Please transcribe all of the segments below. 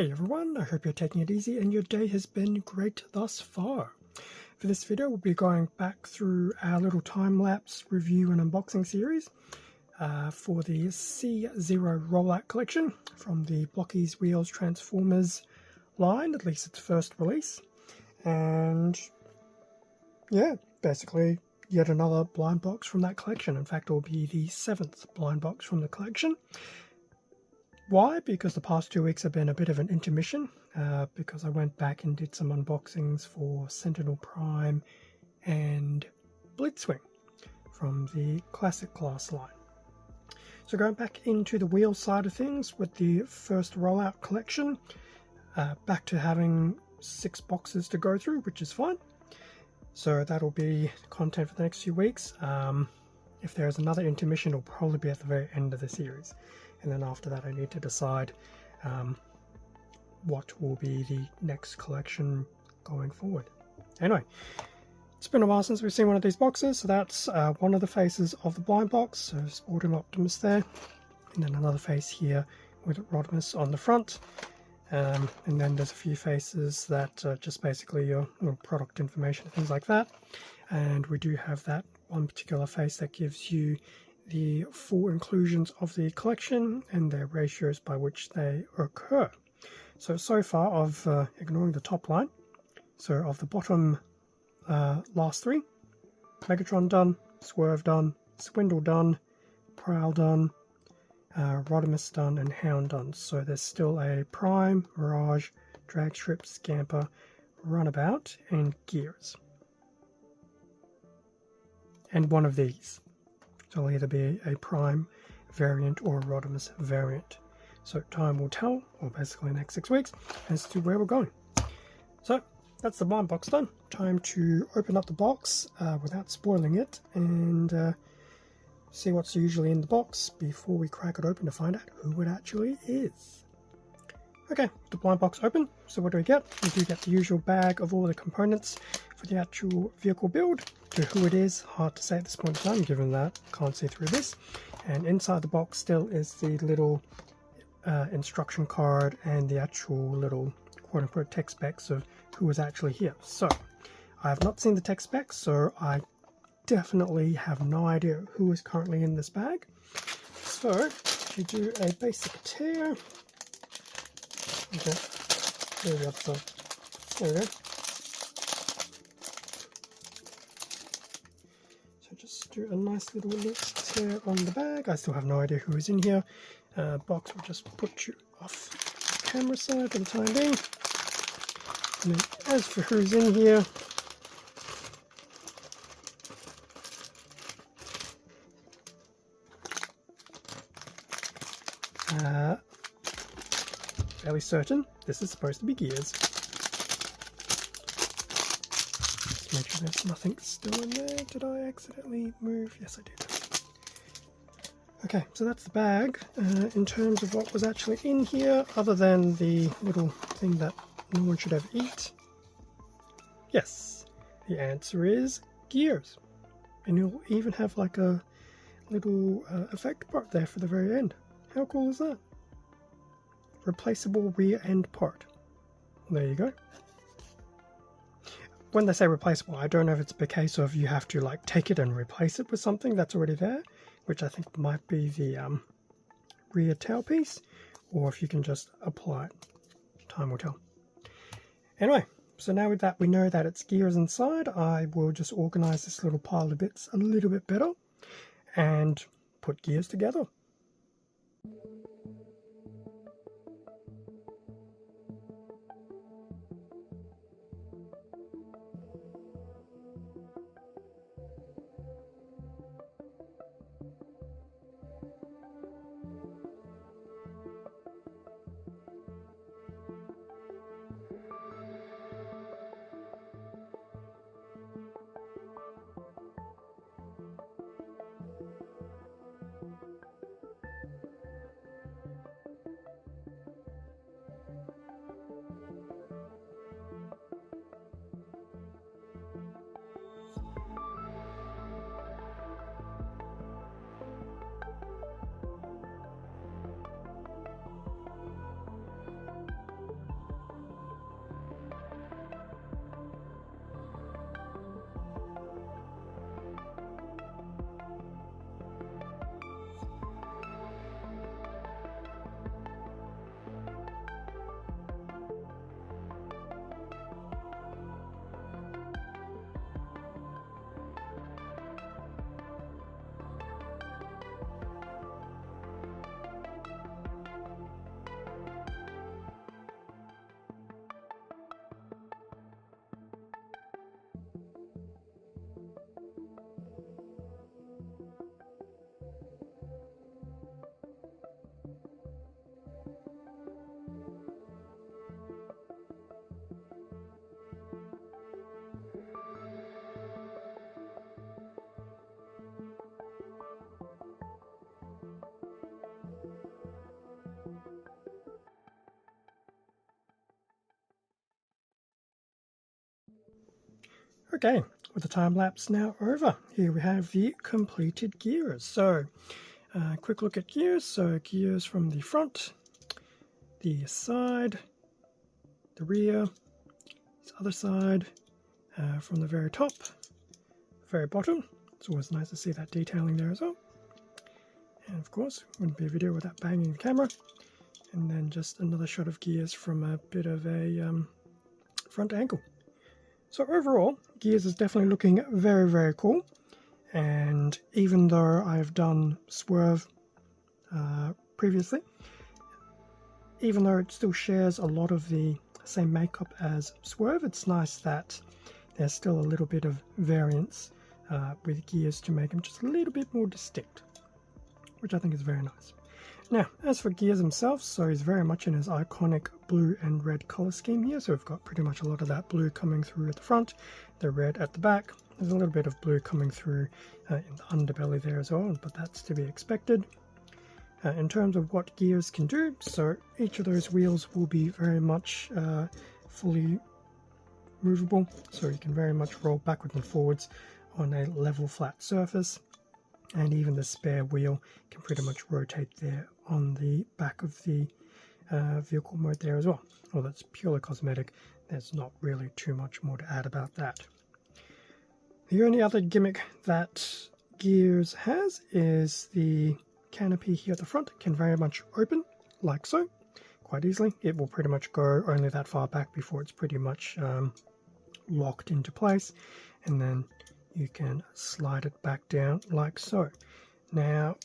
Hey everyone, I hope you're taking it easy and your day has been great thus far. For this video we'll be going back through our little time-lapse review and unboxing series for the C0 rollout collection from the Blokees Wheels Transformers line, at least its first release. And yeah, basically yet another blind box from that collection. In fact, it will be the 7th blind box from the collection. Why? Because the past 2 weeks have been a bit of an intermission, because I went back and did some unboxings for Sentinel Prime and Blitzwing from the classic class line. So going back into the wheel side of things with the first rollout collection, back to having 6 boxes to go through, which is fine. So that'll be content for the next few weeks. If there's another intermission, it'll probably be at the very end of the series. And then after that I need to decide what will be the next collection going forward. Anyway, it's been a while since we've seen one of these boxes, so that's one of the faces of the blind box, so sporting Optimus there, and then another face here with Rodimus on the front, and then there's a few faces that are just basically your product information, things like that. And we do have that one particular face that gives you the full inclusions of the collection and their ratios by which they occur. So far of ignoring the top line, so of the bottom last 3, Megatron done, Swerve done, Swindle done, Prowl done, Rodimus done, and Hound done. So there's still a Prime, Mirage, Dragstrip, Scamper, Runabout, and Gears. And one of these. So it'll either be a Prime variant or a Rodimus variant. So time will tell, or basically the next 6 weeks, as to where we're going. So that's the blind box done. Time to open up the box without spoiling it and see what's usually in the box before we crack it open to find out who it actually is. Okay, the blind box open. So what do we get? We do get the usual bag of all the components for the actual vehicle build. To who it is, hard to say at this point in time, given that I can't see through this. And inside the box still is the little instruction card and the actual little quote-unquote tech specs of who is actually here. So I have not seen the tech specs, so I definitely have no idea who is currently in this bag. So if you do a basic tear, okay, there we go. There we go. So just do a nice little loop tear on the bag. I still have no idea who is in here. Box will just put you off the camera side for the time being. And then as for who's in here, fairly certain this is supposed to be Gears. Let's make sure there's nothing still in there. Did I accidentally move? Yes, I did. Okay, so that's the bag. In terms of what was actually in here, other than the little thing that no one should ever eat, yes, the answer is Gears. And you'll even have like a little effect part there for the very end. How cool is that? Replaceable rear end part. There you go. When they say replaceable, I don't know if it's a case of you have to like take it and replace it with something that's already there, which I think might be the rear tailpiece, or if you can just apply it. Time will tell. Anyway, so now with that we know that it's Gears inside, I will just organize this little pile of bits a little bit better and put Gears together. Okay, with the time lapse now over, here we have the completed gears. So, quick look at gears. So, gears from the front, the side, the rear, the other side, from the very top, very bottom. It's always nice to see that detailing there as well. And of course, wouldn't be a video without banging the camera. And then just another shot of gears from a bit of a front angle. So overall, gears is definitely looking very, very cool. And even though I've done Swerve previously, even though it still shares a lot of the same makeup as Swerve, it's nice that there's still a little bit of variance with gears to make them just a little bit more distinct, which I think is very nice. Now, as for gears himself, so he's very much in his iconic blue and red color scheme here. So we've got pretty much a lot of that blue coming through at the front, the red at the back. There's a little bit of blue coming through in the underbelly there as well, but that's to be expected. In terms of what gears can do, so each of those wheels will be very much fully movable. So you can very much roll backwards and forwards on a level flat surface. And even the spare wheel can pretty much rotate there on the back of the vehicle mode there as well. Well, that's purely cosmetic. There's not really too much more to add about that. The only other gimmick that Gears has is the canopy here at the front can very much open, like so, quite easily. It will pretty much go only that far back before it's pretty much locked into place. And then you can slide it back down like so. Now,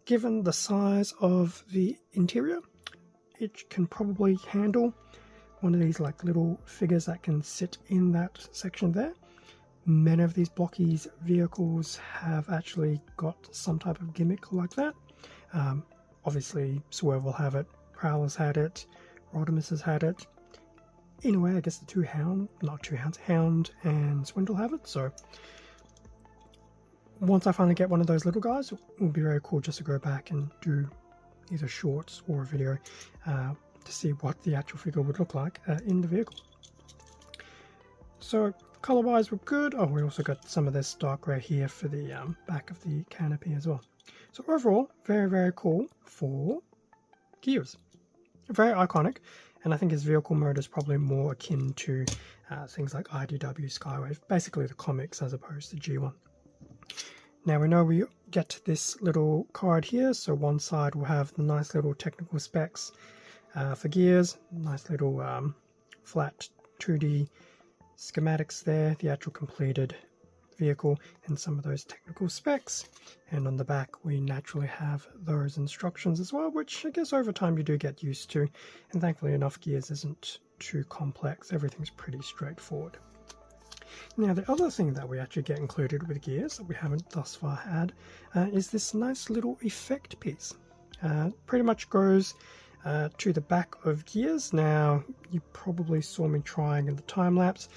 given the size of the interior, it can probably handle one of these like little figures that can sit in that section there. Many of these Blokees vehicles have actually got some type of gimmick like that. Obviously, Swerve will have it, Prowl has had it, Rodimus has had it. In a way, I guess the two Hound and Swindle have it. So once I finally get one of those little guys, it will be very cool just to go back and do either shorts or a video to see what the actual figure would look like in the vehicle. So color-wise, we're good. Oh, we also got some of this dark grey here for the back of the canopy as well. So overall, very, very cool for Gears. Very iconic. And I think his vehicle mode is probably more akin to things like IDW Skywave, basically the comics as opposed to G1. Now we know we get this little card here, so one side will have the nice little technical specs for Gears, nice little flat 2D schematics there, the actual completed vehicle and some of those technical specs, and on the back we naturally have those instructions as well, which I guess over time you do get used to, and thankfully enough Gears isn't too complex, everything's pretty straightforward. Now the other thing that we actually get included with Gears that we haven't thus far had is this nice little effect piece. Pretty much goes to the back of Gears. Now you probably saw me trying in the time lapse.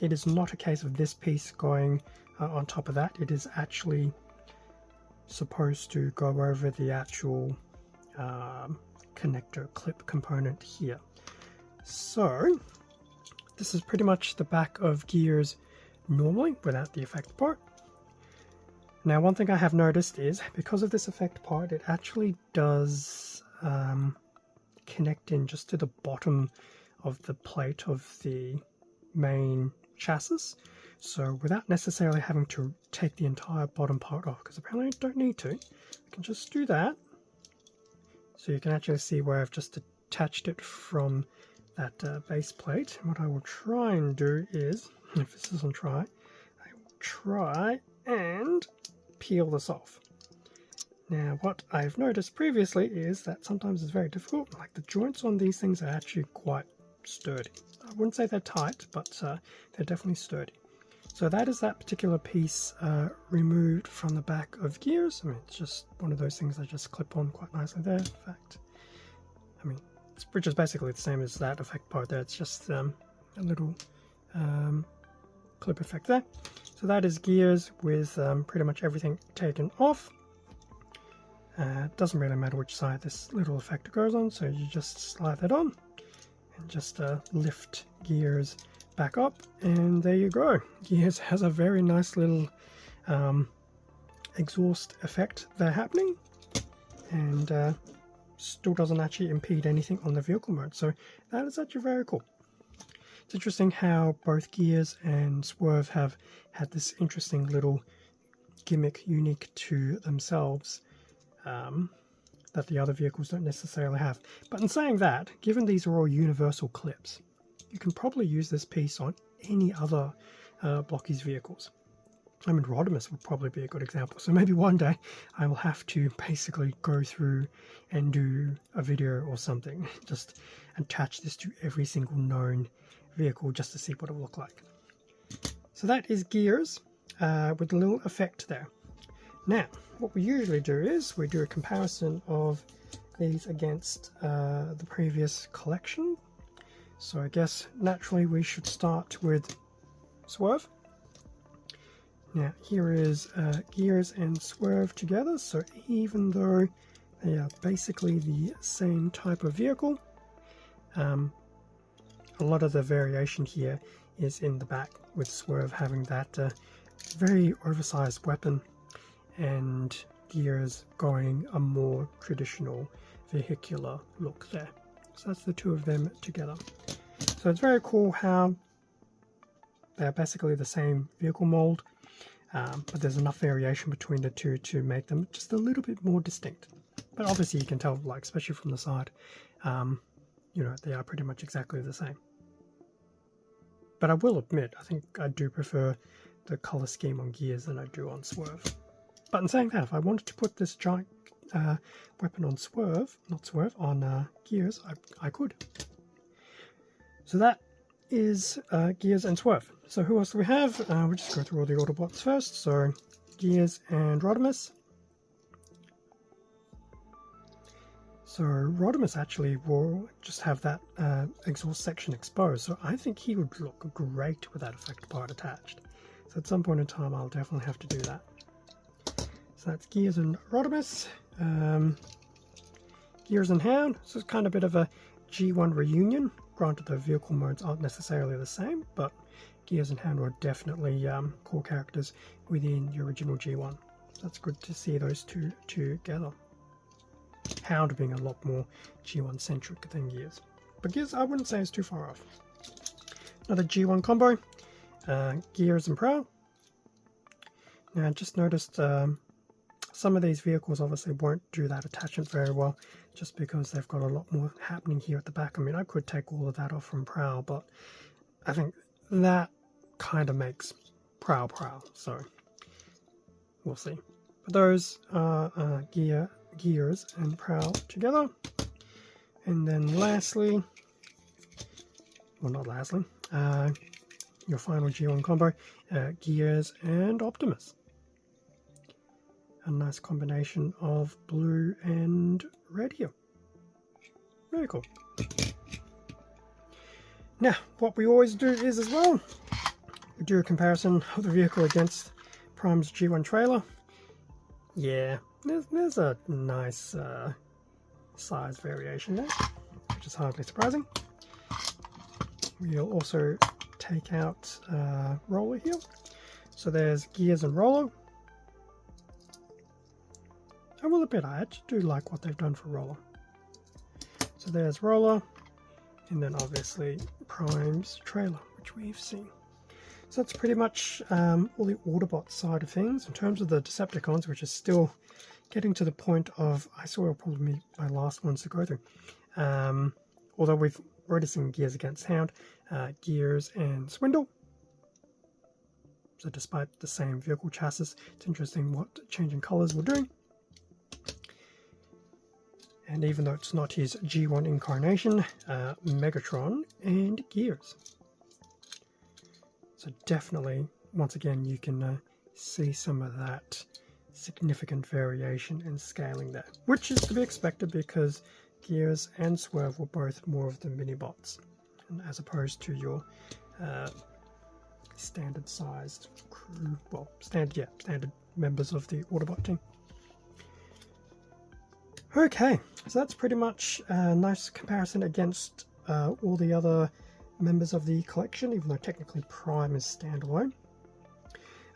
It is not a case of this piece going on top of that. It is actually supposed to go over the actual connector clip component here. So this is pretty much the back of Gears normally without the effect part. Now one thing I have noticed is because of this effect part, it actually does connect in just to the bottom of the plate of the main chassis, so without necessarily having to take the entire bottom part off, because apparently you don't need to. You can just do that, so you can actually see where I've just attached it from that base plate. And what I will try and do is, if this doesn't try, I will try and peel this off. Now what I've noticed previously is that sometimes it's very difficult, like the joints on these things are actually quite sturdy. I wouldn't say they're tight, but they're definitely sturdy. So that is that particular piece removed from the back of Gears. I mean, it's just one of those things that just clip on quite nicely there. In fact, I mean, which is basically the same as that effect part there. It's just a little clip effect there. So that is Gears with pretty much everything taken off. It doesn't really matter which side this little effect goes on, so you just slide that on and just lift Gears back up, and there you go. Gears has a very nice little exhaust effect there happening, and still doesn't actually impede anything on the vehicle mode, so that is actually very cool. It's interesting how both Gears and Swerve have had this interesting little gimmick unique to themselves that the other vehicles don't necessarily have. But in saying that, given these are all universal clips, you can probably use this piece on any other Blokees vehicles. I mean, Rodimus would probably be a good example. So maybe one day I will have to basically go through and do a video or something, just attach this to every single known vehicle just to see what it will look like. So that is Gears with a little effect there. Now, what we usually do is we do a comparison of these against the previous collection. So I guess naturally we should start with Swerve. Now here is Gears and Swerve together, so even though they are basically the same type of vehicle, a lot of the variation here is in the back, with Swerve having that very oversized weapon and Gears going a more traditional vehicular look there. So that's the two of them together. So it's very cool how they're basically the same vehicle mold, but there's enough variation between the two to make them just a little bit more distinct. But obviously you can tell, like, especially from the side, you know, they are pretty much exactly the same. But I will admit, I think I do prefer the color scheme on Gears than I do on Swerve. But in saying that, if I wanted to put this giant weapon on on Gears, I could. So that is Gears and Swerve. So who else do we have? We'll just go through all the Autobots first. So Gears and Rodimus. So Rodimus actually will just have that exhaust section exposed. So I think he would look great with that effect part attached. So at some point in time I'll definitely have to do that. So that's Gears and Rodimus. Gears and Hound. So it's kind of a bit of a G1 reunion. Granted, the vehicle modes aren't necessarily the same, but Gears and Hound were definitely core characters within the original G1. So that's good to see those two together. Hound being a lot more G1 centric than Gears. But Gears, I wouldn't say is too far off. Another G1 combo, Gears and Prowl. Now I just noticed some of these vehicles obviously won't do that attachment very well, just because they've got a lot more happening here at the back. I mean, I could take all of that off from Prowl, but I think that kind of makes Prowl, so we'll see. But those are Gears and Prowl together. And then lastly, well, not lastly, your final G1 combo, Gears and Optimus. A nice combination of blue and red here. Very cool. Now, what we always do is, as well, we do a comparison of the vehicle against Prime's G1 trailer. Yeah, there's a nice size variation there, which is hardly surprising. We'll also take out Roller here. So there's Gears and Roller. I will admit, I actually do like what they've done for Roller. So there's Roller, and then obviously Prime's trailer, which we've seen. So that's pretty much all the Autobot side of things. In terms of the Decepticons, which is still getting to the point of, I swear will probably be my last ones to go through. Although we've already seen Gears against Hound, Gears and Swindle. So despite the same vehicle chassis, it's interesting what changing colours we're doing. And even though it's not his G1 incarnation, Megatron and Gears. So definitely, once again, you can see some of that significant variation in scaling there, which is to be expected because Gears and Swerve were both more of the mini-bots, as opposed to your standard sized crew, well, standard members of the Autobot team. Okay, so that's pretty much a nice comparison against all the other members of the collection, even though technically Prime is standalone.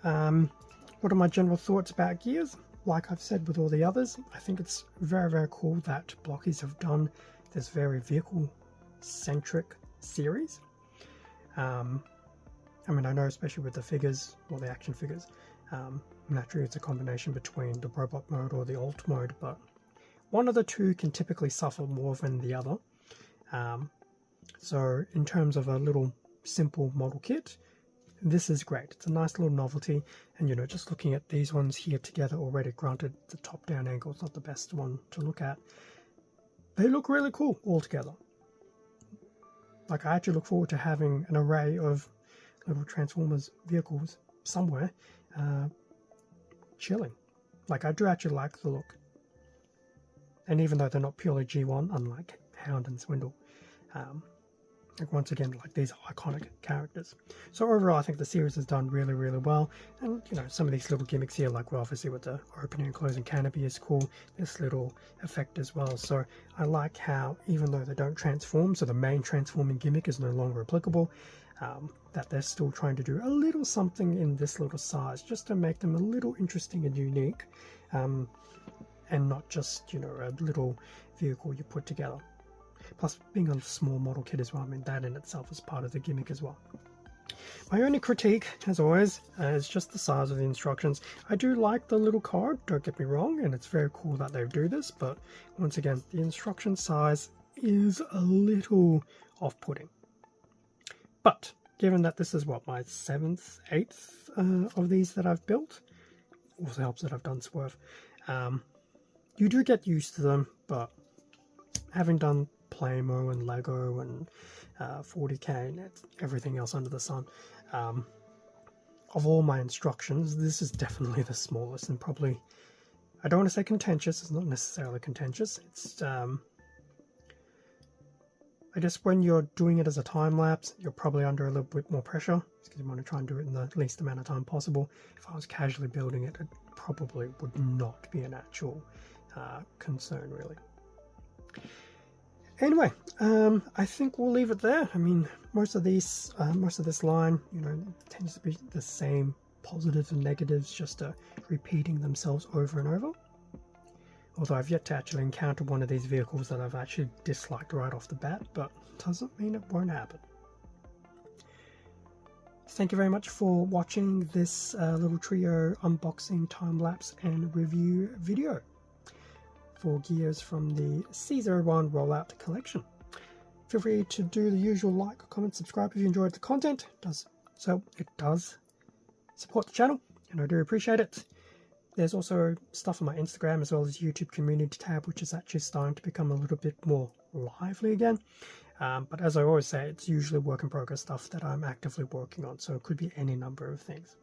What are my general thoughts about Gears? Like I've said with all the others, I think it's very, very cool that Blokees have done this very vehicle-centric series. I mean, I know especially with the figures, or the action figures, naturally it's a combination between the robot mode or the alt mode, but one of the two can typically suffer more than the other. So in terms of a little simple model kit, this is great. It's a nice little novelty, and you know, just looking at these ones here together already, granted the top down angle is not the best one to look at, they look really cool all together. Like, I actually look forward to having an array of little Transformers vehicles somewhere chilling. Like, I do actually like the look, and even though they're not purely G1, unlike Hound and Swindle, like, once again, like, these are iconic characters. So overall, I think the series has done really, really well. And you know, some of these little gimmicks here, like, well, obviously with the opening and closing canopy is cool. This little effect as well. So I like how, even though they don't transform, so the main transforming gimmick is no longer applicable, that they're still trying to do a little something in this little size, just to make them a little interesting and unique, and not just, you know, a little vehicle you put together. Plus, being a small model kit as well, I mean, that in itself is part of the gimmick as well. My only critique, as always, is just the size of the instructions. I do like the little card, don't get me wrong, and it's very cool that they do this, but once again, the instruction size is a little off-putting. But, given that this is, what, my 7th, 8th of these that I've built, also helps that I've done Swerve, you do get used to them, but having done Playmo and Lego and 40k and everything else under the sun, of all my instructions, this is definitely the smallest, and probably, I don't want to say contentious, it's not necessarily contentious, it's I guess when you're doing it as a time lapse, you're probably under a little bit more pressure because you want to try and do it in the least amount of time possible. If I was casually building it, it probably would not be an actual concern, really. Anyway, I think we'll leave it there. I mean, most of this line, you know, tends to be the same positives and negatives, just repeating themselves over and over. Although I've yet to actually encounter one of these vehicles that I've actually disliked right off the bat, but doesn't mean it won't happen. Thank you very much for watching this little trio unboxing, time-lapse and review video for Gears from the C01 Rollout Collection. Feel free to do the usual like, comment, subscribe if you enjoyed the content. It does support the channel, and I do appreciate it. There's also stuff on my Instagram as well as YouTube community tab, which is actually starting to become a little bit more lively again. But as I always say, it's usually work in progress stuff that I'm actively working on, so it could be any number of things.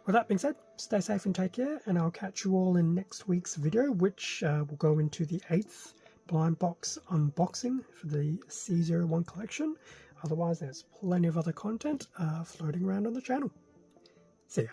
With that being said, stay safe and take care, and I'll catch you all in next week's video, which will go into the 8th blind box unboxing for the C01 collection. Otherwise, there's plenty of other content floating around on the channel. See ya.